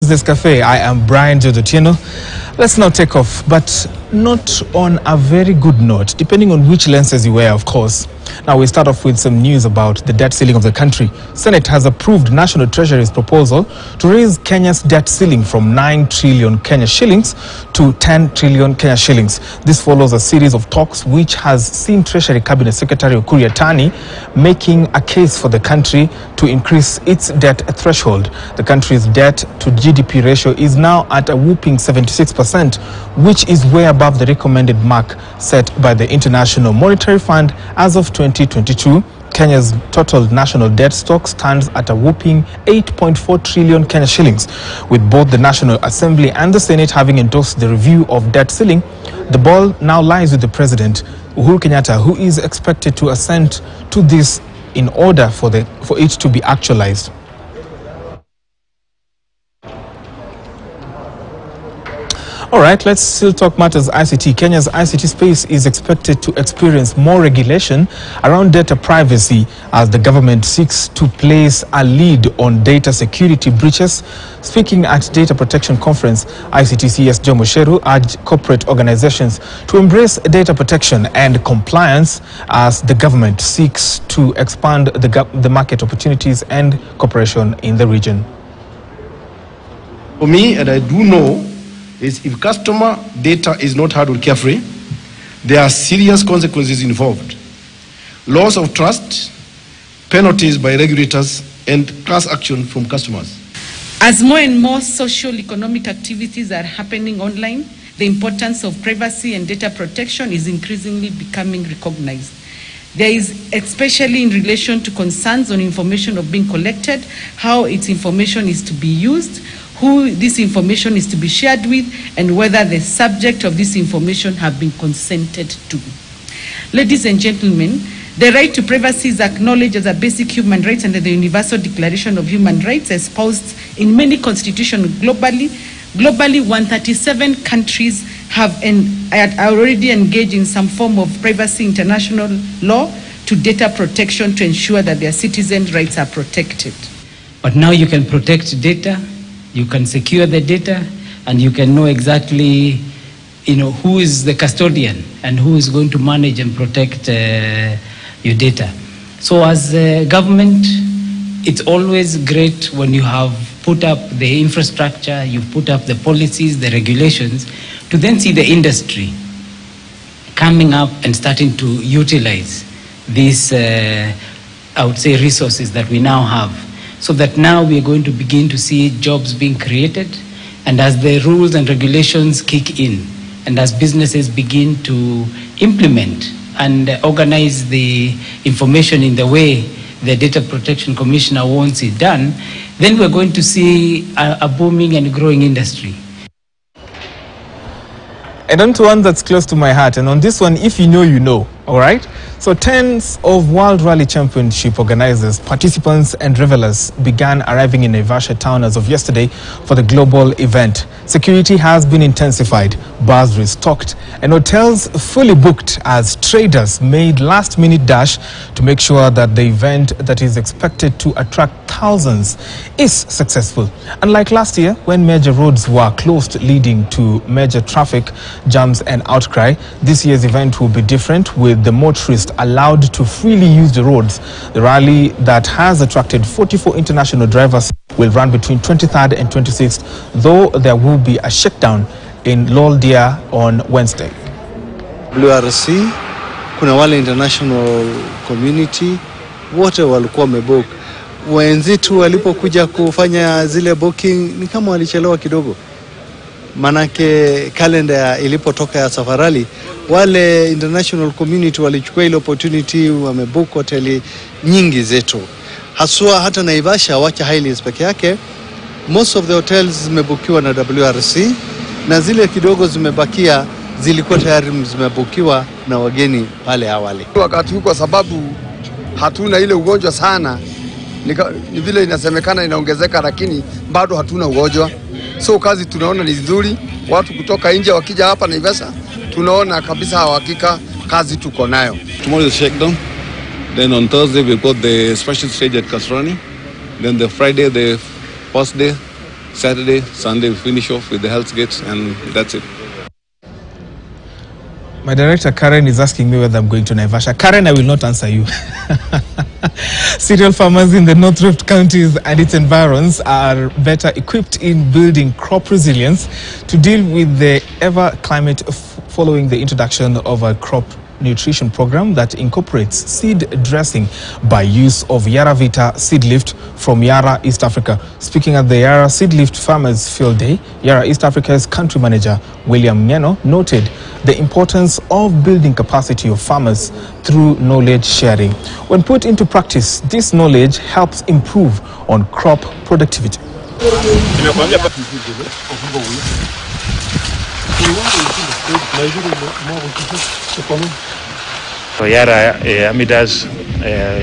This cafe. I am Brian Jodotieno. Let's now take off, but not on a very good note, depending on which lenses you wear, of course. Now we start off with some news about the debt ceiling of the country. Senate has approved National Treasury's proposal to raise Kenya's debt ceiling from 9 trillion Kenya shillings to 10 trillion Kenya shillings. This follows a series of talks which has seen Treasury Cabinet Secretary Ukur Yatani making a case for the country to increase its debt threshold. The country's debt to GDP ratio is now at a whooping 76%, which is way above the recommended mark set by the International Monetary Fund. As of 2022, Kenya's total national debt stock stands at a whopping 8.4 trillion Kenya shillings. With both the National Assembly and the Senate having endorsed the review of debt ceiling, the ball now lies with the President, Uhuru Kenyatta, who is expected to assent to this in order for it to be actualized. All right, let's still talk matters ICT. Kenya's ICT space is expected to experience more regulation around data privacy as the government seeks to place a lead on data security breaches. Speaking at Data Protection Conference, ICT CS Jomo Sheru urged corporate organizations to embrace data protection and compliance as the government seeks to expand the market opportunities and cooperation in the region. For me, and I do know, is if customer data is not handled carefully, there are serious consequences involved. Loss of trust, penalties by regulators, and class action from customers. As more and more socio-economic activities are happening online, the importance of privacy and data protection is increasingly becoming recognized. There is, especially in relation to concerns on information of being collected, how its information is to be used, who this information is to be shared with, and whether the subject of this information have been consented to. Ladies and gentlemen, the right to privacy is acknowledged as a basic human right under the Universal Declaration of Human Rights espoused in many constitutions globally. Globally, 137 countries have already engaged in some form of privacy international law to data protection to ensure that their citizens' rights are protected. But now you can protect data, you can secure the data, and you can know exactly, who is the custodian and who is going to manage and protect your data. So as a government, it's always great when you have put up the infrastructure, you've put up the policies, the regulations, to then see the industry coming up and starting to utilize these, I would say, resources that we now have. So that now we are going to begin to see jobs being created, and as the rules and regulations kick in, and as businesses begin to implement and organize the information in the way the Data Protection Commissioner wants it done, then we're going to see a booming and growing industry. And on to one that's close to my heart, and on this one, if you know, you know, all right? So tens of World Rally Championship organizers, participants and revelers began arriving in Naivasha town as of yesterday for the global event. Security has been intensified, bars restocked, and hotels fully booked as traders made last-minute dash to make sure that the event that is expected to attract thousands is successful. Unlike last year, when major roads were closed leading to major traffic jams and outcry, this year's event will be different, with the motorists allowed to freely use the roads. The rally that has attracted 44 international drivers will run between 23rd and 26th, though there will be a shakedown in Loldia on Wednesday. WRC, kuna wale international community, wote walikuwa wamebook. Wenzetu walipokuja kufanya zile booking ni kama walichelewa kidogo. Manake kalenda ilipotoka ya safarali, wale international community walichukua ile opportunity, wamebook hoteli nyingi zetu. Haswa hata Naivasha, wacha Highlands peke yake, most of the hotels zimebukiwa na WRC, na zile kidogo zimebakia zilikuwa tayari zimebukiwa na wageni pale awali. Wakati huu kwa sababu hatuna ile ugonjwa sana, ni vile inasemekana inaongezeka, lakini bado hatuna ugonjwa. So kazi tunaona ni nzuri, watu kutoka nje wakija hapa Naivasha, tunaona kabisa hakika kazi tuko nayo. Tomorrow is shakedown. Then on Thursday we've got the special stage at Kasrani. Then the Friday, the first day, Saturday, Sunday we finish off with the health gates, and that's it. My director Karen is asking me whether I'm going to Naivasha. Karen, I will not answer you. Cereal farmers in the North Rift counties and its environs are better equipped in building crop resilience to deal with the ever climate following the introduction of a crop nutrition program that incorporates seed dressing by use of Yara Vita Seedlift from Yara East Africa. Speaking at the Yara Seedlift Farmers Field Day, Yara East Africa's country manager William Mieno noted the importance of building capacity of farmers through knowledge sharing. When put into practice, this knowledge helps improve on crop productivity. Yara Amidas,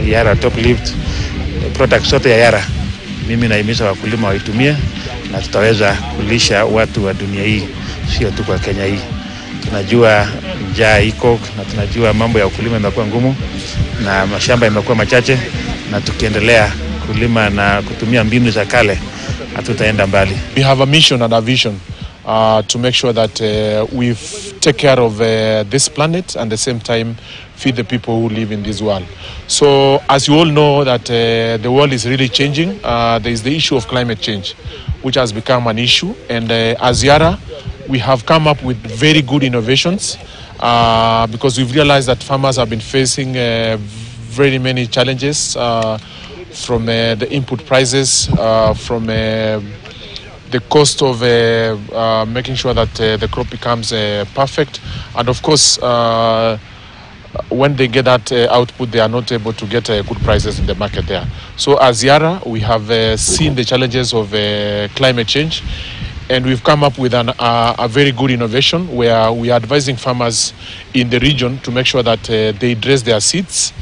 Yara Top Lift, products zote ya Yara. Mimi naimiza wakulima waitumie na tutaweza kulisha watu wa dunia hii, sio tu kwa Kenya hii. Tunajua njaa iko na tunajua mambo ya ukulima imekuwa ngumu na mashamba imekuwa machache, na tukiendelea kulima na kutumia mbinu za kale hatutaenda mbali. We have a mission and a vision to make sure that we take care of this planet and at the same time feed the people who live in this world. So as you all know that the world is really changing, there is the issue of climate change, which has become an issue, and as Yara we have come up with very good innovations because we've realized that farmers have been facing very many challenges from the input prices, from the cost of making sure that the crop becomes perfect, and of course when they get that output they are not able to get good prices in the market there. So as Yara we have seen the challenges of climate change, and we've come up with a very good innovation where we are advising farmers in the region to make sure that they dress their seeds.